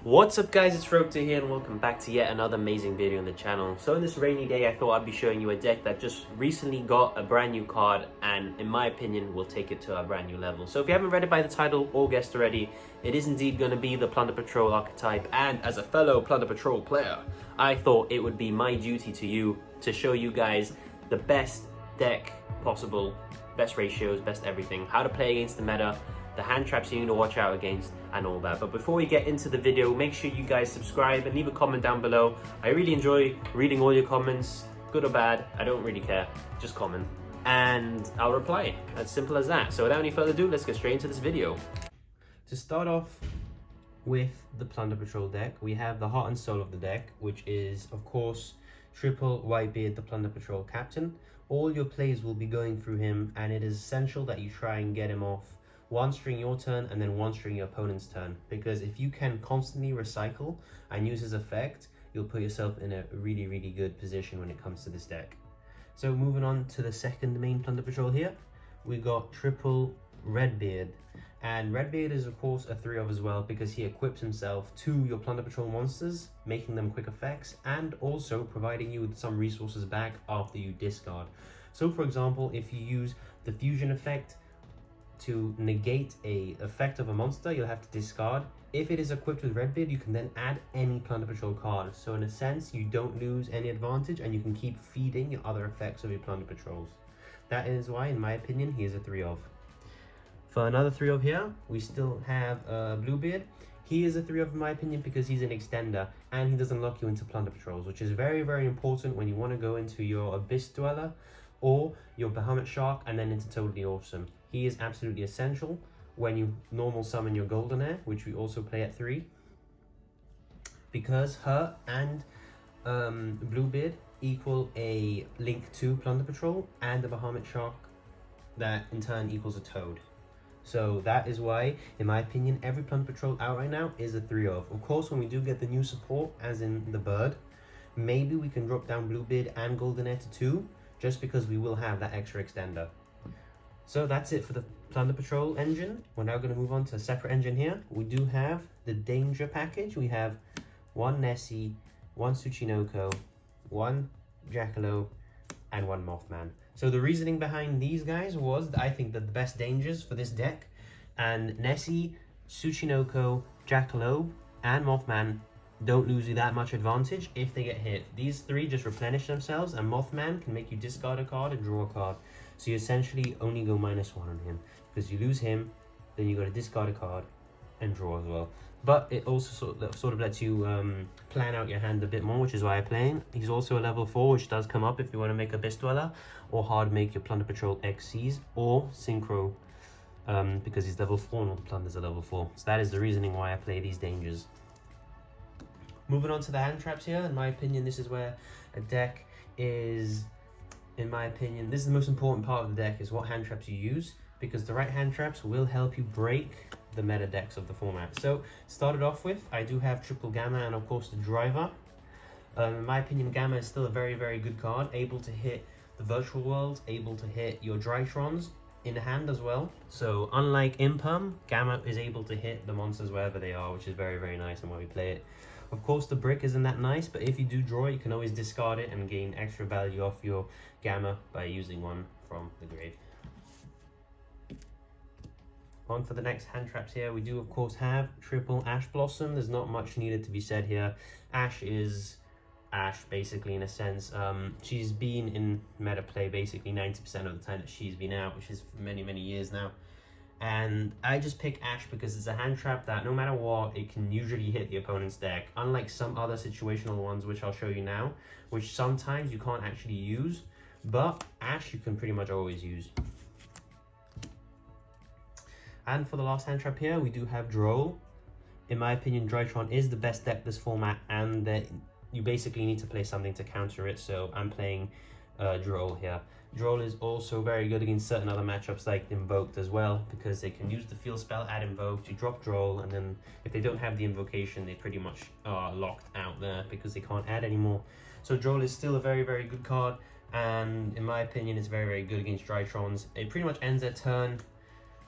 What's up guys, it's Rokta here and welcome back to yet another amazing video on the channel. So in this rainy day I thought I'd be showing you a deck that just recently got a brand new card and in my opinion will take it to a brand new level. So if you haven't read it by the title or guessed already, it is indeed going to be the Plunder Patrol archetype, and as a fellow Plunder Patrol player I thought it would be my duty to you to show you guys the best deck possible, best ratios, best everything, how to play against the meta, the hand traps you need to watch out against and all that. But before we get into the video, make sure you guys subscribe and leave a comment down below. I really enjoy reading all your comments, good or bad, I don't really care, just comment and I'll reply. As simple as that. So without any further ado, let's get straight into this video. To start off with the Plunder Patrol deck, we have the heart and soul of the deck, which is of course triple Whitebeard, the Plunder Patrol captain. All your plays will be going through him, and it is essential that you try and get him off one string your turn and then one string your opponent's turn, because if you can constantly recycle and use his effect, you'll put yourself in a really good position when it comes to this deck. So moving on to the second main Plunder Patrol here, we got triple Redbeard, and Redbeard is of course a 3-of as well, because he equips himself to your Plunder Patrol monsters, making them quick effects and also providing you with some resources back after you discard. So for example, if you use the fusion effect to negate a effect of a monster, you'll have to discard. If it is equipped with Redbeard, you can then add any Plunder Patrol card. So in a sense, you don't lose any advantage and you can keep feeding your other effects of your Plunder Patrols. That is why, in my opinion, he is a 3-of. For another 3-of here, we still have Bluebeard. He is a 3-of in my opinion because he's an extender and he doesn't lock you into Plunder Patrols, which is very important when you want to go into your Abyss Dweller or your Bahamut Shark and then into Totally Awesome. He is absolutely essential when you normal summon your Golden Air, which we also play at 3, because her and Bluebeard equal a link to Plunder Patrol and the Bahamut Shark that in turn equals a Toad. So that is why, in my opinion, every Plunder Patrol out right now is a 3-of. Of course, when we do get the new support, as in the bird, maybe we can drop down Bluebeard and Golden Air to 2, just because we will have that extra extender. So that's it for the Plunder Patrol engine. We're now going to move on to a separate engine here. We do have the Danger package. We have one Nessie, one Tsuchinoko, one Jackalope, and one Mothman. So the reasoning behind these guys was, I think, that the best dangers for this deck, and Nessie, Tsuchinoko, Jackalope, and Mothman don't lose you that much advantage if they get hit. These 3 just replenish themselves, and Mothman can make you discard a card and draw a card. So you essentially only go -1 on him, because you lose him, then you got to discard a card and draw as well. But it also sort of lets you plan out your hand a bit more, which is why I play him. He's also a level 4, which does come up if you want to make a Abyss Dweller, or hard make your Plunder Patrol XCs, or Synchro, because he's level 4 and all the Plunders are level 4. So that is the reasoning why I play these dangers. Moving on to the hand traps here, in my opinion, this is where a deck is, in my opinion, this is the most important part of the deck, is what hand traps you use, because the right hand traps will help you break the meta decks of the format. So, started off with, I do have triple Gamma and of course the Driver. In my opinion, Gamma is still a very good card, able to hit the virtual world, able to hit your Drytrons in hand as well. So unlike Imperm, Gamma is able to hit the monsters wherever they are, which is very nice and why we play it. Of course, the brick isn't that nice, but if you do draw it, you can always discard it and gain extra value off your Gamma by using one from the grave. On for the next hand traps here, we do of course have triple Ash Blossom. There's not much needed to be said here. Ash is Ash, basically, in a sense. She's been in meta play basically 90% of the time that she's been out, which is many years now. And I just pick Ash because it's a hand trap that no matter what, it can usually hit the opponent's deck. Unlike some other situational ones, which I'll show you now, which sometimes you can't actually use, but Ash you can pretty much always use. And for the last hand trap here, we do have Droll. In my opinion, Drytron is the best deck this format, and you basically need to play something to counter it, so I'm playing Droll here. Droll is also very good against certain other matchups like Invoked as well, because they can use the field spell, add Invoked, you drop Droll, and then if they don't have the invocation, they pretty much are locked out there because they can't add anymore. So Droll is still a very good card, and in my opinion, it's very good against Drytrons. It pretty much ends their turn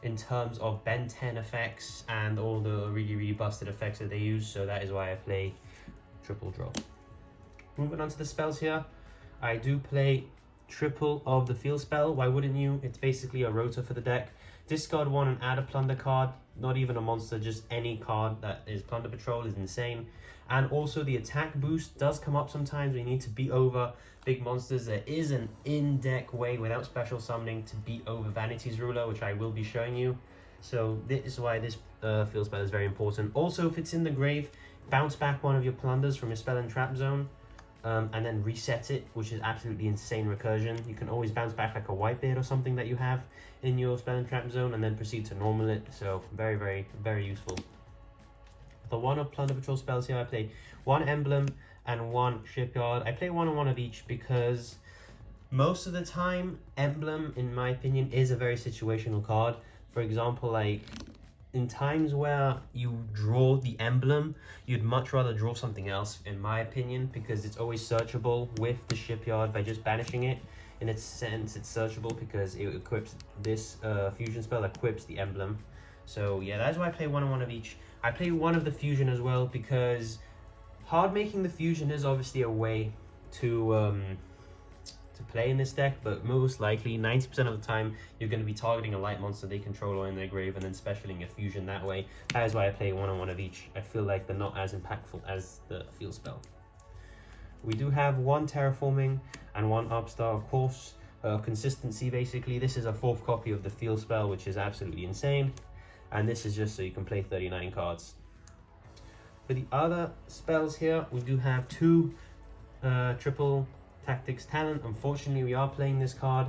in terms of Ben 10 effects and all the really busted effects that they use, so that is why I play triple drop. Moving on to the spells here, I do play triple of the field spell. Why wouldn't you? It's basically a rotor for the deck. Discard one and add a Plunder card, not even a monster, just any card that is Plunder Patrol is insane. And also the attack boost does come up sometimes when you need to beat over big monsters. There is an in-deck way without special summoning to beat over Vanity's Ruler, which I will be showing you. So this is why this field spell is very important. Also, if it's in the grave, bounce back one of your Plunders from your spell and trap zone. And then reset it, which is absolutely insane recursion. You can always bounce back like a Whitebeard or something that you have in your spell and trap zone, and then proceed to normal it. So very useful. The one of Plunder Patrol spells here, I play one Emblem and one Shipyard. I play one and one of each because most of the time, Emblem, in my opinion, is a very situational card. For example, like in times where you draw the Emblem, you'd much rather draw something else, in my opinion, because it's always searchable with the Shipyard by just banishing it. In its sense, it's searchable because it equips this fusion spell, equips the Emblem. So yeah, that's why I play one and one of each. I play one of the fusion as well because hard making the fusion is obviously a way to play in this deck, but most likely 90% of the time you're going to be targeting a light monster they control or in their grave and then specialing a fusion that way. That is why I play one on one of each. I feel like they're not as impactful as the field spell. We do have one terraforming and one upstart, of course. Consistency, basically. This is a 4th copy of the field spell, which is absolutely insane, and this is just so you can play 39 cards. For the other spells here, we do have 2 triple Tactics Talent. Unfortunately, we are playing this card,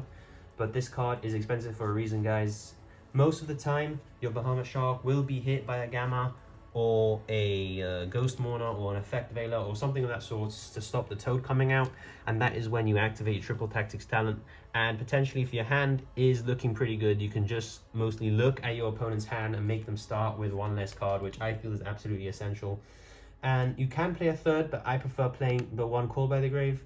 but this card is expensive for a reason, guys. Most of the time, your Bahamut Shark will be hit by a Gamma or a Ghost Mourner or an Effect Veiler or something of that sort to stop the Toad coming out, and that is when you activate triple Tactics Talent. And potentially, if your hand is looking pretty good, you can just mostly look at your opponent's hand and make them start with one less card, which I feel is absolutely essential. And you can play a third, but I prefer playing the one Call by the Grave.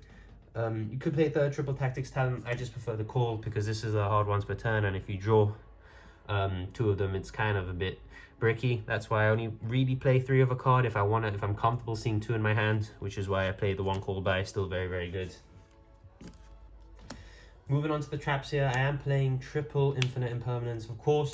You could play a third triple Tactics Talent. I just prefer the Call because this is a hard once per turn, and if you draw 2 of them, it's kind of a bit bricky. That's why I only really play 3 of a card if I'm comfortable seeing 2 in my hand, which is why I play the one Call by. Still very good. Moving on to the traps here, I am playing triple Infinite Impermanence. Of course,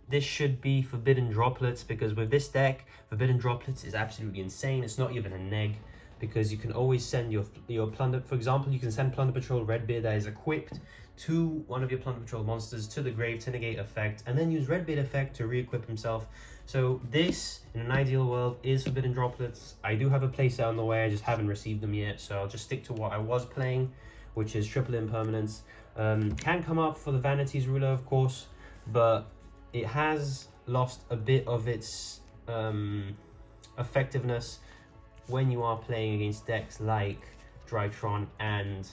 this should be Forbidden Droplets, because with this deck, Forbidden Droplets is absolutely insane. It's not even a neg, because you can always send your Plunder. For example, you can send Plunder Patrol Redbeard that is equipped to one of your Plunder Patrol monsters to the grave to negate effect, and then use Redbeard effect to re-equip himself. So this, in an ideal world, is Forbidden Droplets. I do have a playset on the way, I just haven't received them yet, so I'll just stick to what I was playing, which is triple Impermanence. Can come up for the Vanity's Ruler, of course, but it has lost a bit of its effectiveness when you are playing against decks like Drytron and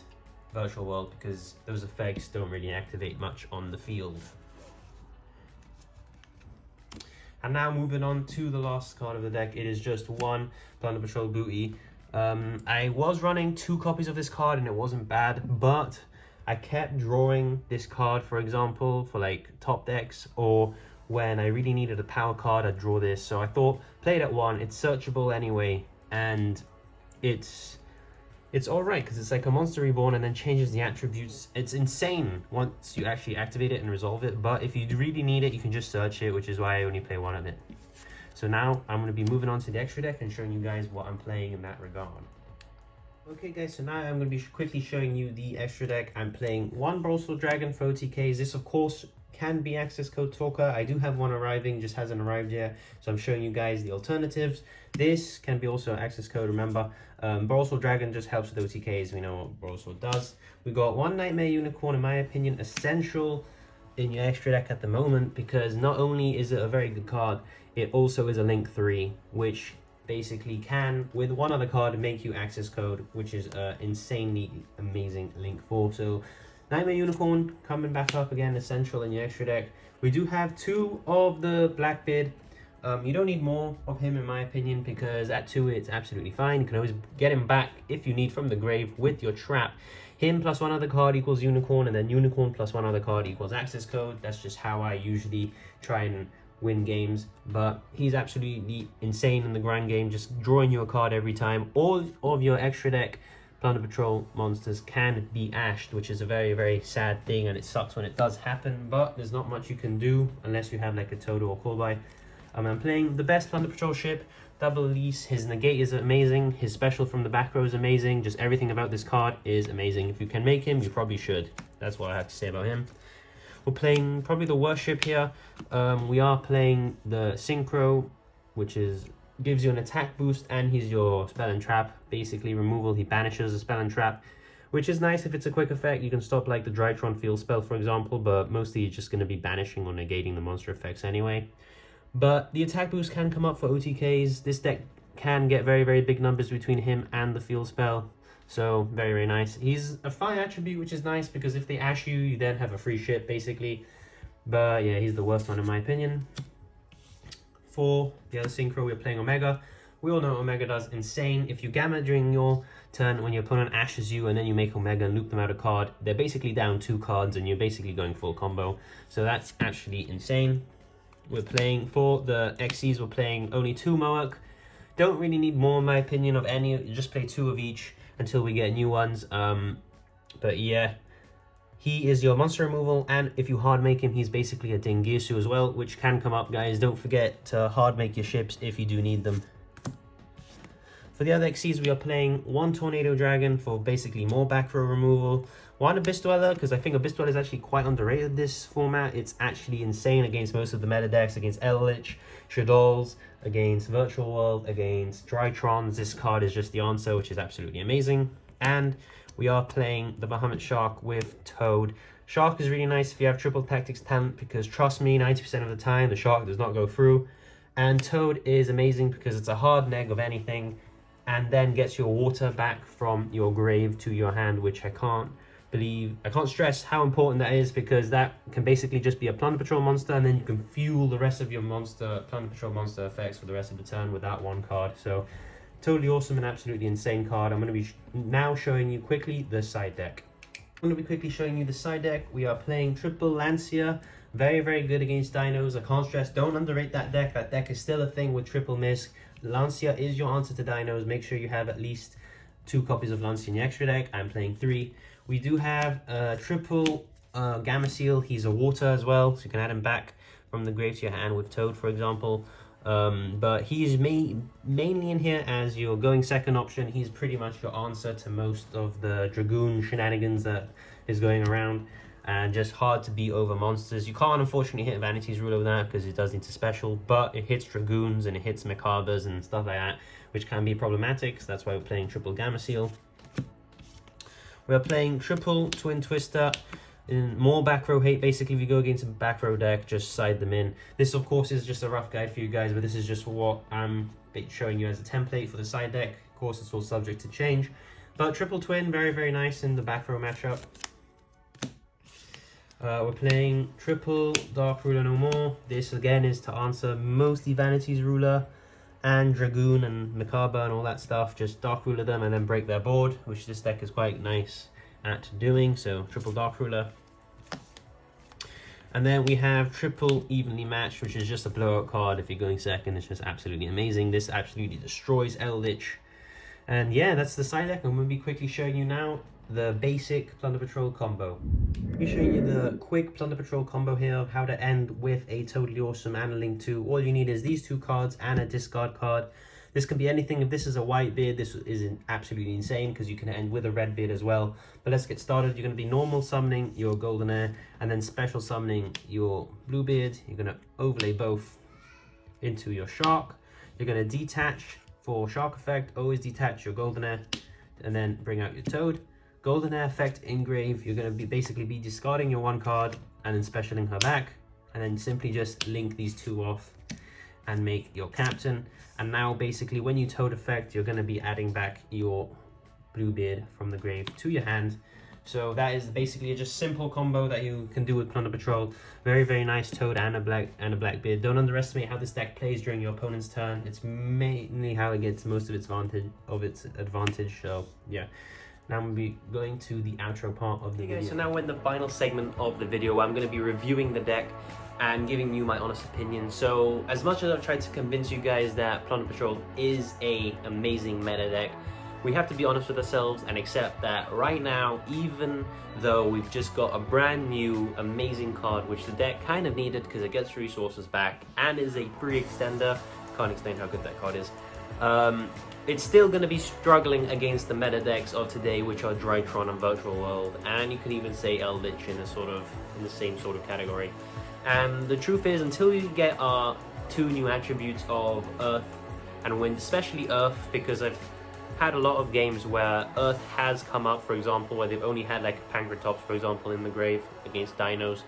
Virtual World, because those effects don't really activate much on the field. And now moving on to the last card of the deck, it is just one Plunder Patrol Booty. I was running 2 copies of this card and it wasn't bad, but I kept drawing this card, for example, for like top decks, or when I really needed a power card, I'd draw this. So I thought, play it at 1, it's searchable anyway, and it's alright because it's like a monster reborn and then changes the attributes. It's insane once you actually activate it and resolve it, but if you really need it, you can just search it, which is why I only play 1 of it. So now I'm going to be moving on to the extra deck and showing you guys what I'm playing in that regard. Okay guys, so now I'm going to be quickly showing you the extra deck. I'm playing 1 Broswell Dragon for OTKs. This of course can be access code Talker. I do have one arriving, just hasn't arrived yet, so I'm showing you guys the alternatives. This can be also access code, remember. Broswell Dragon just helps with OTKs, we know what Broswell does. We got 1 Nightmare Unicorn, in my opinion, essential in your extra deck at the moment, because not only is it a very good card, it also is a Link 3, which basically can, with one other card, make you access code, which is insanely amazing Link 4. So Nightmare Unicorn coming back up again, essential in your extra deck. We do have 2 of the Blackbeard. You don't need more of him in my opinion, because at 2 it's absolutely fine. You can always get him back if you need from the grave with your trap. him plus one other card equals Unicorn, and then Unicorn plus one other card equals access code. That's just how I usually try and win games. But he's absolutely insane in the grind game, just drawing you a card every time. All of your extra deck Plunder Patrol monsters can be ashed, which is a very, very sad thing, and it sucks when it does happen, but there's not much you can do unless you have like a Todo or Callby. I'm playing the best Plunder Patrol ship, Double Elise. His negate is amazing, his special from the back row is amazing, just everything about this card is amazing. If you can make him, you probably should. That's what I have to say about him. We're playing probably the worst ship here. We are playing the Synchro, which gives you an attack boost, and he's your spell and trap, basically removal. He banishes a spell and trap, which is nice if it's a quick effect. You can stop like the Drytron field spell, for example, but mostly you're just going to be banishing or negating the monster effects anyway. But the attack boost can come up for OTKs. This deck can get very, very big numbers between him and the field spell, so very, very nice. He's a fire attribute, which is nice because if they ash you, you then have a free ship basically. But yeah, he's the worst one in my opinion. For the other Synchro, we're playing Omega. We all know Omega does insane. If you Gamma during your turn when your opponent ashes you and then you make Omega and loop them out a card, they're basically down 2 cards and you're basically going full combo. So that's actually insane. We're playing for the XCs, we're playing only 2 Moak. Don't really need more in my opinion of any, just play 2 of each until we get new ones. But yeah. He is your monster removal, and if you hard make him, he's basically a Dingirsu as well, which can come up, guys. Don't forget to hard make your ships if you do need them. For the other XCs, we are playing 1 Tornado Dragon for basically more back row removal. 1 Abyss Dweller, because I think Abyss Dweller is actually quite underrated this format. It's actually insane against most of the meta decks, against Eldritch, Shaddolls, against Virtual World, against Drytrons. This card is just the answer, which is absolutely amazing. And we are playing the Bahamut Shark with Toad. Shark is really nice if you have triple tactics talent, because trust me, 90% of the time the Shark does not go through. And Toad is amazing because it's a hard neg of anything and then gets your water back from your grave to your hand, which I can't stress how important that is, because that can basically just be a Plunder Patrol monster and then you can fuel the rest of your Plunder Patrol monster effects for the rest of the turn with that one card. So totally awesome and absolutely insane card. I'm going to be now showing you quickly the side deck. I'm going to be quickly showing you the side deck. We are playing triple Lancia. Very, very good against dinos. I can't stress, don't underrate that deck. That deck is still a thing with triple Misc. Lancia is your answer to dinos. Make sure you have at least 2 copies of Lancia in your extra deck. I'm playing 3. We do have triple Gamma Seal. He's a water as well, so you can add him back from the grave to your hand with Toad, for example. But he's mainly in here as your going second option. He's pretty much your answer to most of the Dragoon shenanigans that is going around, and just hard to beat over monsters. You can't unfortunately hit Vanity's Rule over that because it does need to special, but it hits Dragoons and it hits Macabres and stuff like that, which can be problematic. So that's why we're playing triple Gamma Seal. We're playing triple Twin Twister. In more back row hate. Basically, if you go against a back row deck, just side them in. This of course is just a rough guide for you guys, but this is just what I'm showing you as a template for the side deck. Of course, it's all subject to change, but triple twin, very, very nice in the back row matchup. We're playing triple Dark Ruler no more. This again is to answer mostly Vanity's Ruler and Dragoon and Macabre and all that stuff. Just Dark Ruler them and then break their board, which this deck is quite nice at doing. So triple Dark Ruler. And then we have triple Evenly Matched, which is just a blowout card. If you're going second, it's just absolutely amazing. This absolutely destroys Eldritch. And yeah, that's the side deck. I'm going to be quickly showing you now the basic Plunder Patrol combo. I'll be showing you the quick Plunder Patrol combo here of how to end with a totally awesome and a Link 2. All you need is these 2 cards and a discard card. This can be anything. If this is a white beard, this is absolutely insane because you can end with a red beard as well. But let's get started. You're going to be normal summoning your Goldenair and then special summoning your Bluebeard. You're going to overlay both into your Shark. You're going to detach for Shark effect. Always detach your Goldenair and then bring out your Toad. Goldenair effect engrave. You're going to basically be discarding your 1 card and then specialing her back. And then simply just link these 2 off and make your captain. And now basically when you Toad effect, you're going to be adding back your Bluebeard from the grave to your hand. So that is basically just simple combo that you can do with Plunder Patrol. Very, very nice Toad and a Blackbeard. Don't underestimate how this deck plays during your opponent's turn. It's mainly how it gets most of its advantage. So yeah, Now I'm going to be going to the outro part of the video. So now we're in the final segment of the video where I'm going to be reviewing the deck and giving you my honest opinion. So as much as I've tried to convince you guys that Plunder Patrol is a amazing meta deck, we have to be honest with ourselves and accept that right now, even though we've just got a brand new amazing card, which the deck kind of needed because it gets resources back and is a free extender, can't explain how good that card is, it's still going to be struggling against the meta decks of today, which are Drytron and Virtual World, and you can even say Eldritch in the same sort of category. And the truth is, until you get our two new attributes of Earth and Wind, especially Earth, because I've had a lot of games where Earth has come up, for example, where they've only had like Pankratops, for example, in the grave against dinos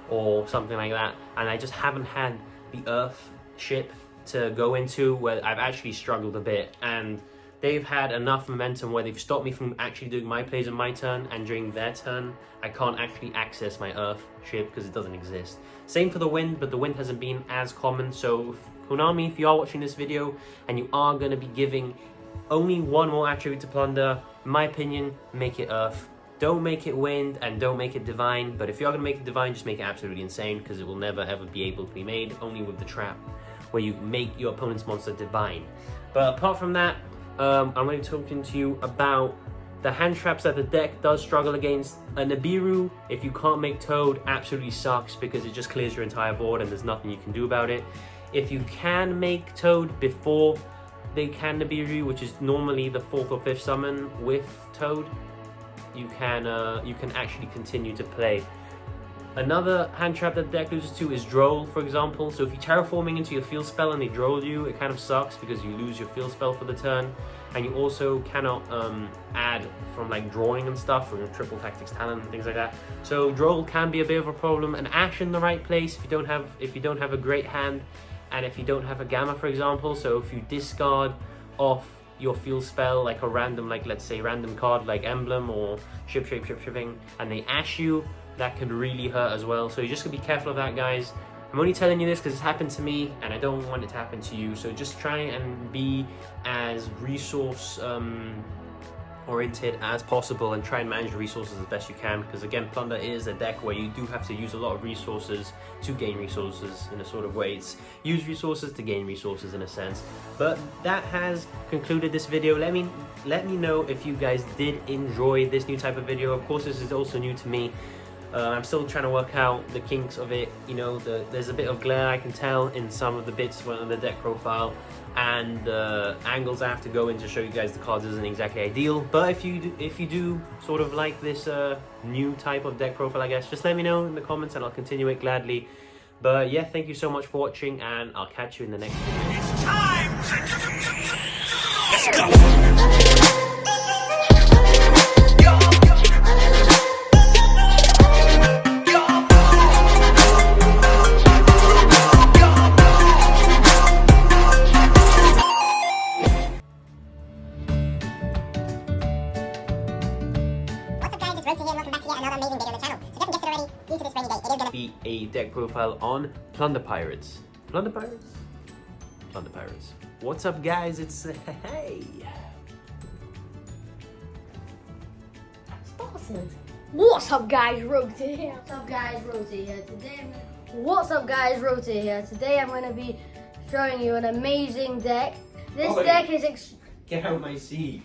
or something like that, and I just haven't had the Earth ship to go into where I've actually struggled a bit, and they've had enough momentum where they've stopped me from actually doing my plays in my turn, and during their turn I can't actually access my Earth ship because it doesn't exist. Same for the Wind, but the Wind hasn't been as common. So Konami, if you are watching this video and you are going to be giving only one more attribute to Plunder, in my opinion, make it Earth. Don't make it Wind and don't make it Divine, but if you are going to make it Divine, just make it absolutely insane, because it will never ever be able to be made, only with the trap where you make your opponent's monster Divine. But apart from that, I'm going to be talking to you about the hand traps that the deck does struggle against. A Nibiru, if you can't make Toad, absolutely sucks because it just clears your entire board and there's nothing you can do about it. If you can make Toad before they can Nibiru, which is normally the 4th or 5th summon with Toad, you can actually continue to play. Another hand trap that the deck loses to is Droll, for example. So if you're terraforming into your field spell and they Droll you, it kind of sucks because you lose your field spell for the turn. And you also cannot add from like drawing and stuff, or your triple tactics talent and things like that. So Droll can be a bit of a problem. And Ash in the right place if you don't have a great hand, and if you don't have a Gamma, for example. So if you discard off your field spell, like a random, like let's say random card like Emblem or Ship-Shipping, and they Ash you, that could really hurt as well. So you just gotta be careful of that, guys. I'm only telling you this because it's happened to me and I don't want it to happen to you. So just try and be as resource oriented as possible and try and manage resources as best you can, because again, Plunder is a deck where you do have to use a lot of resources to gain resources in a sort of way. It's use resources to gain resources in a sense. But that has concluded this video. Let me know if you guys did enjoy this new type of video. Of course, this is also new to me. I'm still trying to work out the kinks of it. You know, there's a bit of glare I can tell in some of the bits on the deck profile, and the angles I have to go in to show you guys the cards isn't exactly ideal. But if you do sort of like this new type of deck profile, I guess, just let me know in the comments and I'll continue it gladly. But yeah, thank you so much for watching, and I'll catch you in the next video. It's time! Let's go! Be a deck profile on Plunder Pirates. Plunder Pirates? Plunder Pirates. What's up, guys? It's hey. What's up, guys? Rota here. What's up, guys? Rota here. What's up, guys? Rota here. Today I'm going to be showing you an amazing deck. This Oh, deck is get out of my seat.